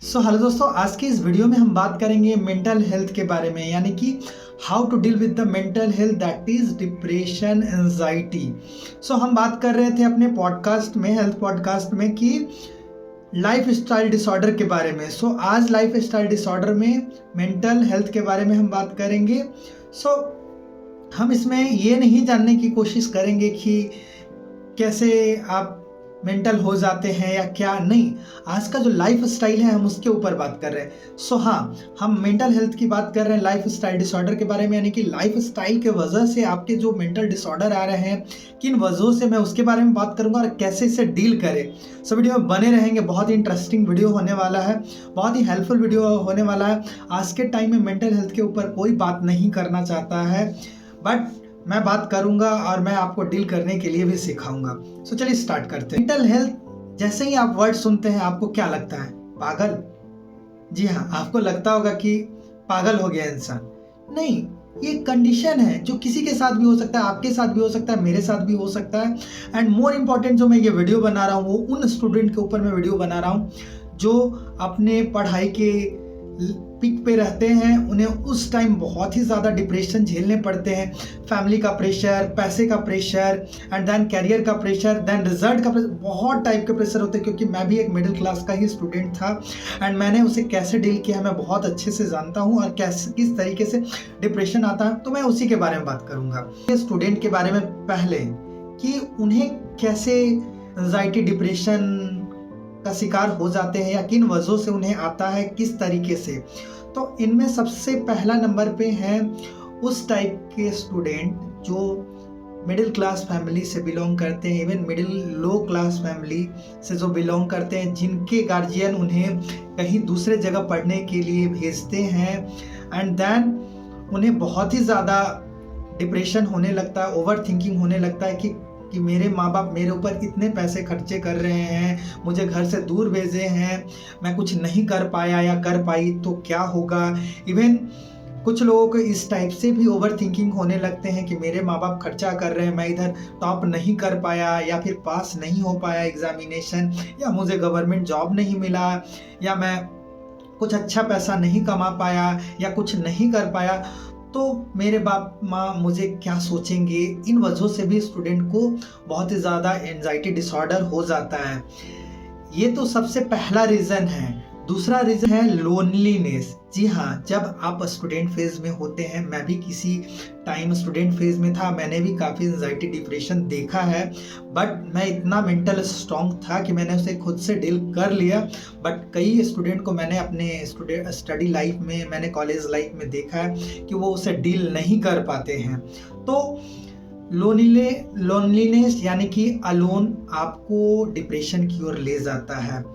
Hello दोस्तों, आज की इस वीडियो में हम बात करेंगे मेंटल हेल्थ के बारे में, यानी कि how to deal with the mental health that is depression anxiety. हम बात कर रहे थे अपने पॉडकास्ट में, हेल्थ पॉडकास्ट में, कि लाइफ स्टाइल डिसऑर्डर के बारे में। आज लाइफ स्टाइल डिसऑर्डर में मेंटल हेल्थ के बारे में हम बात करेंगे। हम इसमें ये नहीं जानने की कोशिश करेंगे कि कैसे आप मेंटल हो जाते हैं या क्या नहीं। आज का जो लाइफ स्टाइल है हम उसके ऊपर बात कर रहे हैं। हम मेंटल हेल्थ की बात कर रहे हैं लाइफ स्टाइल डिसऑर्डर के बारे में, यानी कि लाइफ स्टाइल के वजह से आपके जो मेंटल डिसऑर्डर आ रहे हैं, किन वजहों से, मैं उसके बारे में बात करूंगा और कैसे इसे डील करें। वीडियो में बने रहेंगे, बहुत ही इंटरेस्टिंग वीडियो होने वाला है, बहुत ही हेल्पफुल वीडियो होने वाला है। आज के टाइम में मेंटल हेल्थ के ऊपर कोई बात नहीं करना चाहता है, बट मैं बात करूंगा और मैं आपको डील करने के लिए भी सिखाऊंगा। चलिए स्टार्ट करते हैं। मेंटल हेल्थ, जैसे ही आप वर्ड सुनते हैं आपको क्या लगता है? पागल। जी हाँ, आपको लगता होगा कि पागल हो गया इंसान। नहीं, ये कंडीशन है जो किसी के साथ भी हो सकता है, आपके साथ भी हो सकता है, मेरे साथ भी हो सकता है। एंड मोर इम्पॉर्टेंट, जो मैं ये वीडियो बना रहा हूँ वो उन स्टूडेंट के ऊपर मैं वीडियो बना रहा हूँ जो अपने पढ़ाई के पीक पे रहते हैं। उन्हें उस टाइम बहुत ही ज़्यादा डिप्रेशन झेलने पड़ते हैं। फैमिली का प्रेशर, पैसे का प्रेशर, एंड देन कैरियर का प्रेशर, देन रिजल्ट का प्रेशर, बहुत टाइप के प्रेशर होते हैं। क्योंकि मैं भी एक मिडिल क्लास का ही स्टूडेंट था एंड मैंने उसे कैसे डील किया मैं बहुत अच्छे से जानता हूँ, और कैसे किस तरीके से डिप्रेशन आता है, तो मैं उसी के बारे में बात करूँगा। स्टूडेंट के बारे में पहले कि उन्हें कैसे एंजाइटी, डिप्रेशन का शिकार हो जाते हैं या किन वजहों से उन्हें आता है, किस तरीके से। तो इनमें सबसे पहला नंबर पे हैं उस टाइप के स्टूडेंट जो मिडिल क्लास फैमिली से बिलोंग करते हैं, इवन मिडिल लो क्लास फैमिली से जो बिलोंग करते हैं, जिनके गार्जियन उन्हें कहीं दूसरे जगह पढ़ने के लिए भेजते हैं एंड देन उन्हें बहुत ही ज़्यादा डिप्रेशन होने लगता है, ओवर थिंकिंग होने लगता है कि मेरे माँ बाप मेरे ऊपर इतने पैसे खर्चे कर रहे हैं, मुझे घर से दूर भेजे हैं, मैं कुछ नहीं कर पाया या कर पाई तो क्या होगा। इवन कुछ लोगों को इस टाइप से भी ओवर थिंकिंग होने लगते हैं कि मेरे माँ बाप खर्चा कर रहे हैं, मैं इधर टॉप नहीं कर पाया या फिर पास नहीं हो पाया एग्जामिनेशन, या मुझे गवर्नमेंट जॉब नहीं मिला, या मैं कुछ अच्छा पैसा नहीं कमा पाया या कुछ नहीं कर पाया, तो मेरे बाप माँ मुझे क्या सोचेंगे। इन वजहों से भी स्टूडेंट को बहुत ही ज़्यादा एंजाइटी डिसऑर्डर हो जाता है। ये तो सबसे पहला रीज़न है। दूसरा रीज़न है लोनलीनेस। जी हाँ, जब आप स्टूडेंट फेज में होते हैं, मैं भी किसी टाइम स्टूडेंट फेज में था, मैंने भी काफ़ी एंजाइटी डिप्रेशन देखा है, बट मैं इतना मेंटल स्ट्रॉन्ग था कि मैंने उसे खुद से डील कर लिया। बट कई स्टूडेंट को मैंने अपने स्टडी लाइफ में, मैंने कॉलेज लाइफ में देखा है कि वो उसे डील नहीं कर पाते हैं। तो लोनलीनेस यानी कि अलोन आपको डिप्रेशन की ओर ले जाता है।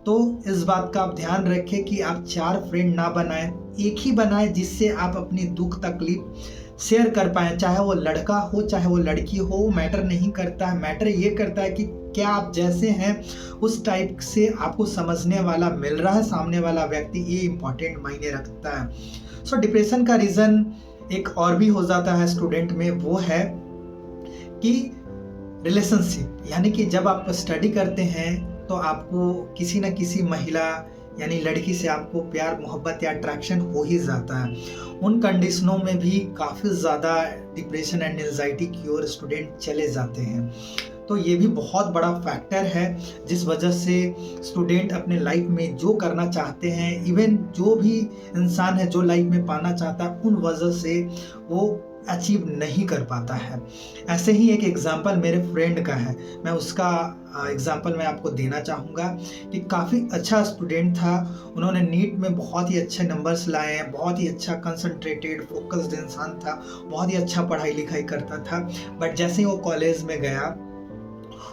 तो इस बात का आप ध्यान रखें कि आप 4 फ्रेंड ना बनाएं, एक ही बनाएं जिससे आप अपनी दुख तकलीफ शेयर कर पाएं। चाहे वो लड़का हो चाहे वो लड़की हो, मैटर नहीं करता है। मैटर ये करता है कि क्या आप जैसे हैं उस टाइप से आपको समझने वाला मिल रहा है सामने वाला व्यक्ति, ये इंपॉर्टेंट मायने रखता है। डिप्रेशन का रीज़न एक और भी हो जाता है स्टूडेंट में, वो है कि रिलेशनशिप। यानी कि जब आप स्टडी करते हैं तो आपको किसी न किसी महिला यानी लड़की से आपको प्यार, मोहब्बत या अट्रैक्शन हो ही जाता है। उन कंडीशनों में भी काफ़ी ज़्यादा डिप्रेशन एंड एंजाइटी की ओर स्टूडेंट चले जाते हैं। तो ये भी बहुत बड़ा फैक्टर है जिस वजह से स्टूडेंट अपने लाइफ में जो करना चाहते हैं, इवन जो भी इंसान है जो लाइफ में पाना चाहता है, उन वजह से वो अचीव नहीं कर पाता है। ऐसे ही एक एग्जांपल मेरे फ्रेंड का है, मैं उसका एग्जांपल मैं आपको देना चाहूँगा कि काफ़ी अच्छा स्टूडेंट था। उन्होंने नीट में बहुत ही अच्छे नंबर्स लाए हैं, बहुत ही अच्छा कंसंट्रेटेड फोकस्ड इंसान था, बहुत ही अच्छा पढ़ाई लिखाई करता था। बट जैसे ही वो कॉलेज में गया,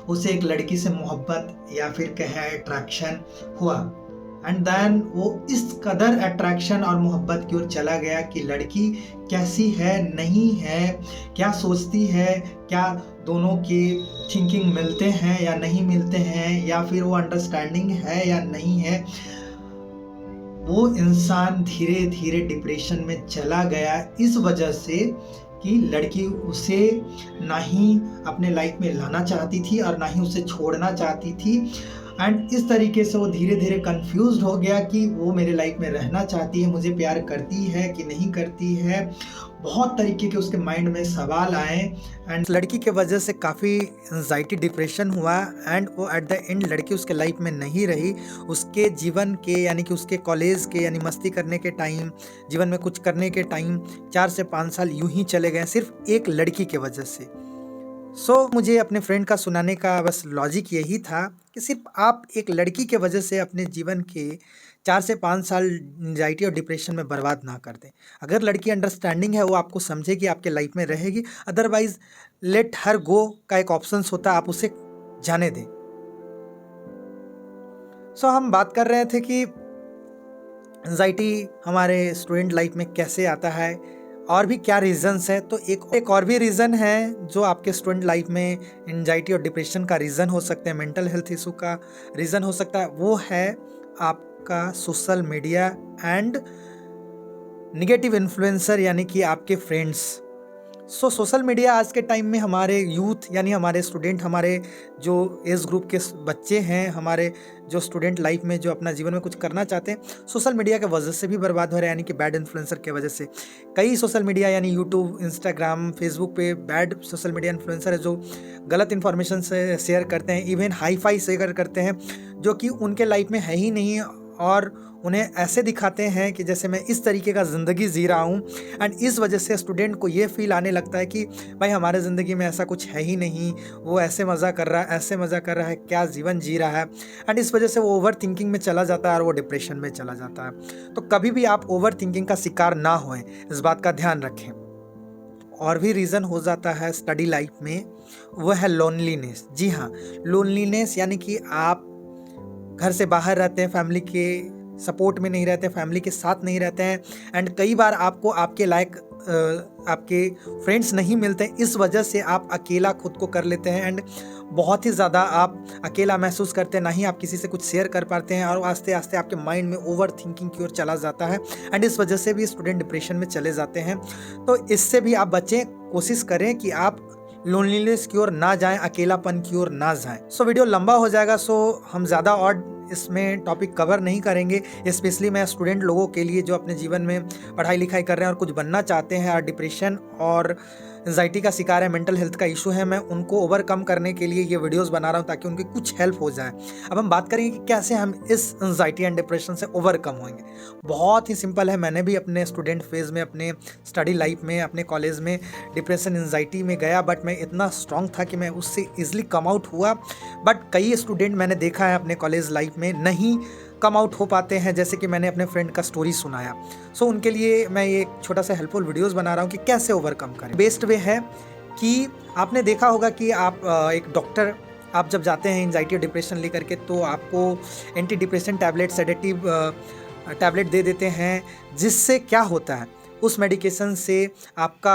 उसे एक लड़की से मोहब्बत या फिर कहें अट्रैक्शन हुआ, एंड देन वो इस कदर अट्रैक्शन और मोहब्बत की ओर चला गया कि लड़की कैसी है, नहीं है, क्या सोचती है, क्या दोनों के थिंकिंग मिलते हैं या नहीं मिलते हैं, या फिर वो अंडरस्टैंडिंग है या नहीं है। वो इंसान धीरे धीरे डिप्रेशन में चला गया इस वजह से कि लड़की उसे ना ही अपने लाइफ में लाना चाहती थी और ना ही उसे छोड़ना चाहती थी। एंड इस तरीके से वो धीरे धीरे कंफ्यूज्ड हो गया कि वो मेरे लाइफ में रहना चाहती है, मुझे प्यार करती है कि नहीं करती है। बहुत तरीके के उसके माइंड में सवाल आए एंड लड़की के वजह से काफ़ी एंजाइटी डिप्रेशन हुआ एंड वो एट द एंड लड़की उसके लाइफ में नहीं रही। उसके जीवन के यानी कि उसके कॉलेज के यानी मस्ती करने के टाइम, जीवन में कुछ करने के टाइम 4 से 5 साल यूं ही चले गए सिर्फ एक लड़की के वजह से। मुझे अपने फ्रेंड का सुनाने का बस लॉजिक यही था कि सिर्फ आप एक लड़की के वजह से अपने जीवन के 4 से 5 साल एंजाइटी और डिप्रेशन में बर्बाद ना कर दें। अगर लड़की अंडरस्टैंडिंग है, वो आपको समझेगी, आपके लाइफ में रहेगी। अदरवाइज लेट हर गो का एक ऑप्शन होता है, आप उसे जाने दें। हम बात कर रहे थे कि एंजाइटी हमारे स्टूडेंट लाइफ में कैसे आता है और भी क्या रीजंस है। तो एक और भी रीज़न है जो आपके स्टूडेंट लाइफ में एंजाइटी और डिप्रेशन का रीज़न हो सकते हैं, मेंटल हेल्थ इशू का रीज़न हो सकता है। वो है आपका social media and negative influencer यानी कि आपके फ्रेंड्स। सोशल मीडिया आज के टाइम में हमारे यूथ यानी हमारे स्टूडेंट, हमारे जो एज ग्रुप के बच्चे हैं, हमारे जो स्टूडेंट लाइफ में जो अपना जीवन में कुछ करना चाहते हैं, सोशल मीडिया के वजह से भी बर्बाद हो रहे हैं, यानी कि बैड इन्फ्लुएंसर के वजह से। कई सोशल मीडिया यानी यूट्यूब, इंस्टाग्राम, फेसबुक पे बैड सोशल मीडिया इन्फ्लुएंसर है जो गलत इन्फॉर्मेशन से शेयर करते हैं, इवन हाई फाई शेयर करते हैं जो कि उनके लाइफ में है ही नहीं, और उन्हें ऐसे दिखाते हैं कि जैसे मैं इस तरीके का ज़िंदगी जी रहा हूँ। एंड इस वजह से स्टूडेंट को ये फील आने लगता है कि भाई हमारे ज़िंदगी में ऐसा कुछ है ही नहीं, वो ऐसे मज़ा कर रहा है, ऐसे मज़ा कर रहा है, क्या जीवन जी रहा है। एंड इस वजह से वो ओवर थिंकिंग में चला जाता है और वो डिप्रेशन में चला जाता है। तो कभी भी आप ओवर थिंकिंग का शिकार ना होएं, इस बात का ध्यान रखें। और भी रीज़न हो जाता है स्टडी लाइफ में, वो है लोनलीनेस। जी हाँ, लोनलीनेस यानी कि आप घर से बाहर रहते हैं, फैमिली के सपोर्ट में नहीं रहते, फैमिली के साथ नहीं रहते हैं, एंड कई बार आपको आपके लायक आपके फ्रेंड्स नहीं मिलते। इस वजह से आप अकेला खुद को कर लेते हैं एंड बहुत ही ज़्यादा आप अकेला महसूस करते हैं, ना ही आप किसी से कुछ शेयर कर पाते हैं, और आस्ते आस्ते आपके माइंड में ओवर थिंकिंग की ओर चला जाता है एंड इस वजह से भी स्टूडेंट डिप्रेशन में चले जाते हैं। तो इससे भी आप बचें, कोशिश करें कि आप लोनलीनेस की ओर ना जाएं, अकेलापन की ओर ना जाएं। वीडियो लंबा हो जाएगा, हम ज़्यादा और इसमें टॉपिक कवर नहीं करेंगे। स्पेशली मैं स्टूडेंट लोगों के लिए जो अपने जीवन में पढ़ाई लिखाई कर रहे हैं और कुछ बनना चाहते हैं और डिप्रेशन और एंजाइटी का शिकार है, मेंटल हेल्थ का इशू है, मैं उनको ओवरकम करने के लिए ये वीडियोस बना रहा हूँ ताकि उनकी कुछ हेल्प हो जाए। अब हम बात करेंगे कि कैसे हम इस एंजाइटी एंड डिप्रेशन से ओवरकम होंगे। बहुत ही सिंपल है। मैंने भी अपने स्टूडेंट फेज़ में, अपने स्टडी लाइफ में, अपने कॉलेज में डिप्रेशन एंजाइटी में गया, बट मैं इतना स्ट्रॉन्ग था कि मैं उससे ईजिली कम आउट हुआ। बट कई स्टूडेंट मैंने देखा है अपने कॉलेज लाइफ में नहीं कम आउट हो पाते हैं, जैसे कि मैंने अपने फ्रेंड का स्टोरी सुनाया। उनके लिए मैं ये एक छोटा सा हेल्पफुल वीडियोस बना रहा हूँ कि कैसे ओवरकम करें। बेस्ट वे है कि आपने देखा होगा कि आप एक डॉक्टर, आप जब जाते हैं एंजाइटी और डिप्रेशन लेकर के, तो आपको anti depression tablet, sedative tablet दे देते हैं, जिससे क्या होता है उस मेडिकेशन से आपका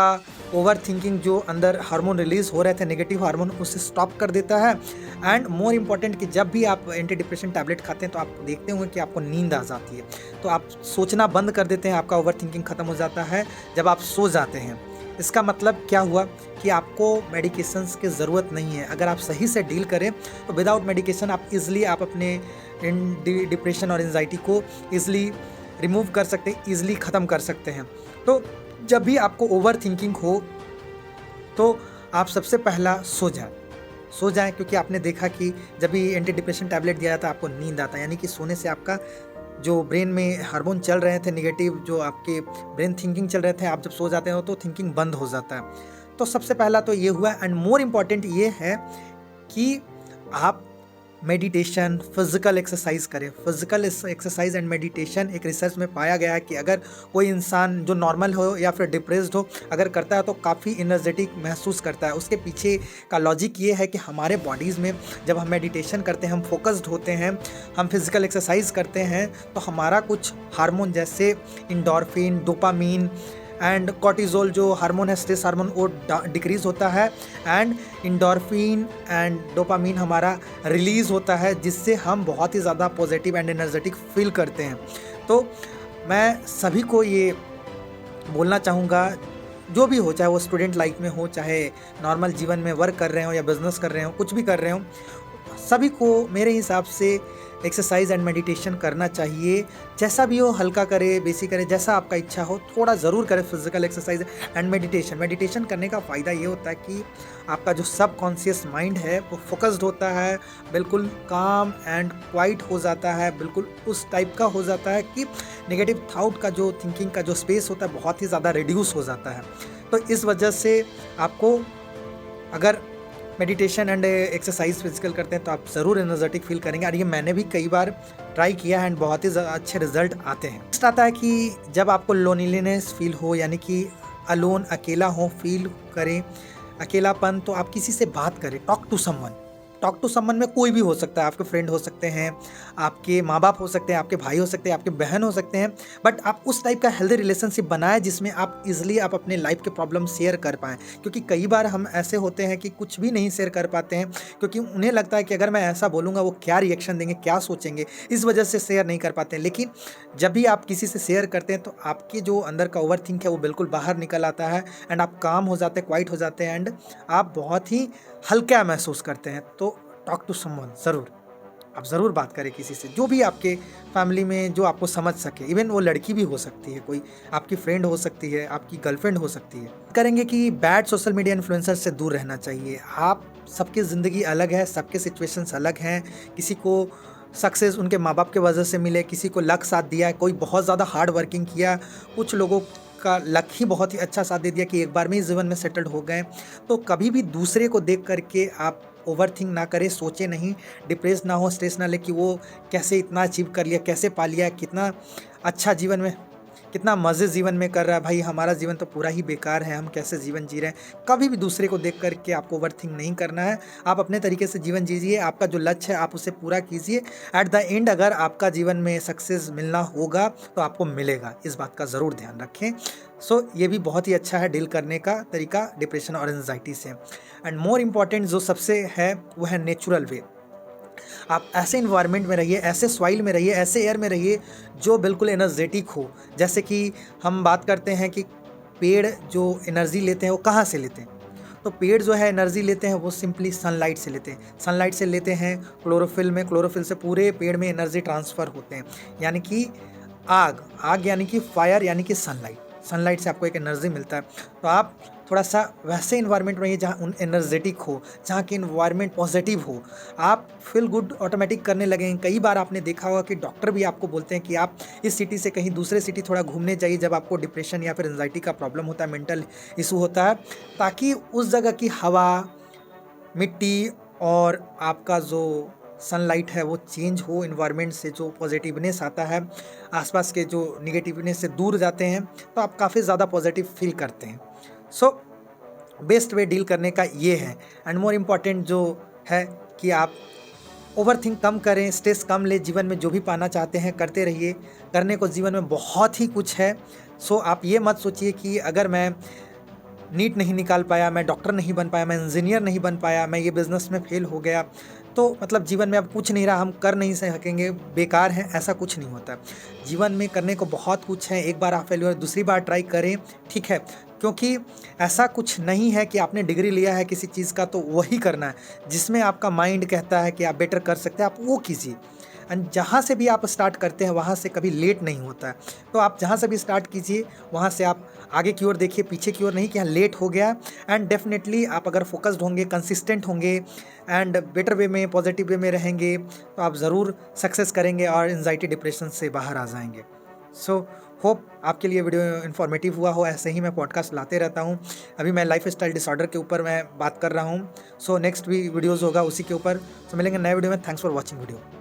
ओवर थिंकिंग, जो अंदर हार्मोन रिलीज़ हो रहे थे नेगेटिव हार्मोन, उसे स्टॉप कर देता है। एंड मोर इम्पॉर्टेंट कि जब भी आप एंटी डिप्रेशन टैबलेट खाते हैं तो आप देखते होंगे कि आपको नींद आ जाती है, तो आप सोचना बंद कर देते हैं, आपका ओवर थिंकिंग ख़त्म हो जाता है जब आप सो जाते हैं। इसका मतलब क्या हुआ कि आपको मेडिकेशंस की ज़रूरत नहीं है। अगर आप सही से डील करें तो विदाउट मेडिकेशन आप इज़िली आप अपने डिप्रेशन और एंजाइटी को ईज़िली रिमूव कर सकते हैं, ईज़िली ख़त्म कर सकते हैं। तो जब भी आपको ओवर थिंकिंग हो तो आप सबसे पहला सो जाएं, क्योंकि आपने देखा कि जब भी एंटी डिप्रेशन टैबलेट दिया जाता है आपको नींद आता है, यानी कि सोने से आपका जो ब्रेन में हार्मोन चल रहे थे नेगेटिव, जो आपके ब्रेन थिंकिंग चल रहे थे, आप जब सो जाते हो तो थिंकिंग बंद हो जाता है। तो सबसे पहला तो ये हुआ। एंड मोर इम्पॉर्टेंट ये है कि आप मेडिटेशन, फिजिकल एक्सरसाइज करें। फिजिकल एक्सरसाइज एंड मेडिटेशन, एक रिसर्च में पाया गया है कि अगर कोई इंसान जो नॉर्मल हो या फिर डिप्रेस्ड हो अगर करता है तो काफ़ी एनर्जेटिक महसूस करता है। उसके पीछे का लॉजिक ये है कि हमारे बॉडीज़ में जब हम मेडिटेशन करते हैं, हम फोकस्ड होते हैं, हम फिजिकल एक्सरसाइज करते हैं, तो हमारा कुछ हार्मोन जैसे इंडोर्फिन, डोपामीन एंड कॉर्टिजोल जो हार्मोन है, स्ट्रेस हार्मोन, वो डिक्रीज़ होता है। एंड इंडोर्फिन एंड डोपामीन हमारा रिलीज़ होता है, जिससे हम बहुत ही ज़्यादा पॉजिटिव एंड एनर्जेटिक फील करते हैं। तो मैं सभी को ये बोलना चाहूँगा, जो भी हो, चाहे वो स्टूडेंट लाइफ में हो, चाहे नॉर्मल जीवन में वर्क कर रहे हो या बिज़नेस कर रहे हो, कुछ भी कर रहे हो, सभी को मेरे हिसाब से एक्सरसाइज एंड मेडिटेशन करना चाहिए। जैसा भी हो हल्का करे, बेसिक करे, जैसा आपका इच्छा हो, थोड़ा ज़रूर करें physical exercise and meditation. Meditation करने का फ़ायदा ये होता है कि आपका जो सबकॉन्शियस माइंड है वो फोकस्ड होता है, बिल्कुल काम एंड क्वाइट हो जाता है, बिल्कुल उस टाइप का हो जाता है कि नेगेटिव थाउट का जो थिंकिंग का जो स्पेस होता है बहुत ही ज़्यादा रिड्यूस हो जाता है। तो इस वजह से आपको अगर मेडिटेशन एंड एक्सरसाइज फिजिकल करते हैं तो आप ज़रूर एनर्जेटिक फील करेंगे। और ये मैंने भी कई बार ट्राई किया है एंड बहुत ही अच्छे रिजल्ट आते हैं। नेक्स्ट आता है कि जब आपको लोनलीनेस फील हो, यानी कि अलोन, अकेला हो, फील करें अकेलापन, तो आप किसी से बात करें। Talk to someone. Talk to someone में कोई भी हो सकता है, आपके फ्रेंड हो सकते हैं, आपके माँ बाप हो सकते हैं, आपके भाई हो सकते हैं, आपके बहन हो सकते हैं, बट आप उस टाइप का हेल्दी रिलेशनशिप बनाएं जिसमें आप इजीली आप अपने लाइफ के प्रॉब्लम शेयर कर पाएँ। क्योंकि कई बार हम ऐसे होते हैं कि कुछ भी नहीं शेयर कर पाते हैं, क्योंकि उन्हें लगता है कि अगर मैं ऐसा बोलूँगा वो क्या रिएक्शन देंगे, क्या सोचेंगे, इस वजह से शेयर नहीं कर पाते हैं। लेकिन जब भी आप किसी से शेयर करते हैं तो आपकी जो अंदर का ओवर थिंक है वो बिल्कुल बाहर निकल आता है एंड आप काम हो जाते हैं, क्वाइट हो जाते हैं एंड आप बहुत ही हल्का महसूस करते हैं। तो टॉक टू समवन, आप ज़रूर बात करें किसी से, जो भी आपके फैमिली में जो आपको समझ सके। इवन वो लड़की भी हो सकती है, कोई आपकी फ्रेंड हो सकती है, आपकी गर्लफ्रेंड हो सकती है। करेंगे कि बैड सोशल मीडिया इन्फ्लुएंसर से दूर रहना चाहिए। आप सबकी ज़िंदगी अलग है, सबके सिचुएशंस अलग हैं। किसी को सक्सेस उनके माँ बाप के वजह से मिले, किसी को लक साथ दिया, कोई बहुत ज़्यादा हार्ड वर्किंग किया, कुछ लोगों का लक ही बहुत ही अच्छा साथ दे दिया कि एक बार में ही जीवन में सेटल्ड हो गए। तो कभी भी दूसरे को देख करके आप ओवर थिंक ना करें, सोचे नहीं, डिप्रेस ना हो, स्ट्रेस ना ले कि वो कैसे इतना अचीव कर लिया, कैसे पा लिया, कितना अच्छा जीवन में, कितना मज़े जीवन में कर रहा है। भाई हमारा जीवन तो पूरा ही बेकार है, हम कैसे जीवन जी रहे हैं। कभी भी दूसरे को देख करके आपको ओवर थिंक नहीं करना है। आप अपने तरीके से जीवन जीजिए, आपका जो लक्ष्य है आप उसे पूरा कीजिए। एट द एंड अगर आपका जीवन में सक्सेस मिलना होगा तो आपको मिलेगा, इस बात का ज़रूर ध्यान रखें। ये भी बहुत ही अच्छा है डील करने का तरीका डिप्रेशन और एंजाइटी से। एंड मोर इम्पॉर्टेंट जो सबसे है वो है नेचुरल वे। आप ऐसे इन्वायरमेंट में रहिए, ऐसे सॉइल में रहिए, ऐसे एयर में रहिए जो बिल्कुल एनर्जेटिक हो। जैसे कि हम बात करते हैं कि पेड़ जो एनर्जी लेते हैं वो कहाँ से लेते हैं, तो पेड़ जो है एनर्जी लेते हैं वो सिंपली सनलाइट से लेते हैं। सनलाइट से लेते हैं क्लोरोफिल में, क्लोरोफिल से पूरे पेड़ में एनर्जी ट्रांसफ़र होते हैं। यानी कि आग यानी कि फायर, यानी कि सनलाइट से आपको एक एनर्जी मिलता है। तो आप थोड़ा सा वैसे इन्वायरमेंट में रहिए जहाँ एनर्जेटिक हो, जहाँ की इन्वायरमेंट पॉजिटिव हो। आप फील गुड ऑटोमेटिक करने लगेंगे। कई बार आपने देखा होगा कि डॉक्टर भी आपको बोलते हैं कि आप इस सिटी से कहीं दूसरे सिटी थोड़ा घूमने जाइए जब आपको डिप्रेशन या फिर एंजाइटी का प्रॉब्लम होता है, मेंटल इशू होता है, ताकि उस जगह की हवा, मिट्टी और आपका जो सनलाइट है वो चेंज हो, इन्वायरमेंट से जो पॉजिटिवनेस आता है, आसपास के जो निगेटिवनेस से दूर जाते हैं तो आप काफ़ी ज़्यादा पॉजिटिव फील करते हैं। बेस्ट वे डील करने का ये है। एंड मोर इम्पॉर्टेंट जो है कि आप ओवरथिंक कम करें, स्ट्रेस कम ले, जीवन में जो भी पाना चाहते हैं करते रहिए। करने को जीवन में बहुत ही कुछ है। आप ये मत सोचिए कि अगर मैं नीट नहीं निकाल पाया, मैं डॉक्टर नहीं बन पाया, मैं इंजीनियर नहीं बन पाया, मैं ये बिज़नेस में फेल हो गया, तो मतलब जीवन में अब कुछ नहीं रहा, हम कर नहीं सकेंगे, बेकार है, ऐसा कुछ नहीं होता। जीवन में करने को बहुत कुछ है। एक बार आप फेल हुए, दूसरी बार ट्राई करें, ठीक है, क्योंकि ऐसा कुछ नहीं है कि आपने डिग्री लिया है किसी चीज़ का तो वही करना है। जिसमें आपका माइंड कहता है कि आप बेटर कर सकते हैं, आप वो कीजिए। एंड जहाँ से भी आप स्टार्ट करते हैं वहाँ से कभी लेट नहीं होता है। तो आप जहाँ से भी स्टार्ट कीजिए वहाँ से आप आगे की ओर देखिए, पीछे की ओर नहीं कि हाँ लेट हो गया। एंड डेफिनेटली आप अगर फोकस्ड होंगे, कंसिस्टेंट होंगे एंड बेटर वे में, पॉजिटिव वे में रहेंगे तो आप ज़रूर सक्सेस करेंगे और एंजाइटी, डिप्रेशन से बाहर आ जाएंगे। होप आपके लिए वीडियो इन्फॉर्मेटिव हुआ हो। ऐसे ही मैं पॉडकास्ट लाते रहता हूँ। अभी मैं लाइफ स्टाइल डिसऑर्डर के ऊपर मैं बात कर रहा हूँ। नेक्स्ट भी वीडियोज़ होगा उसी के ऊपर। मिलेंगे नए वीडियो में। Thanks for watching video.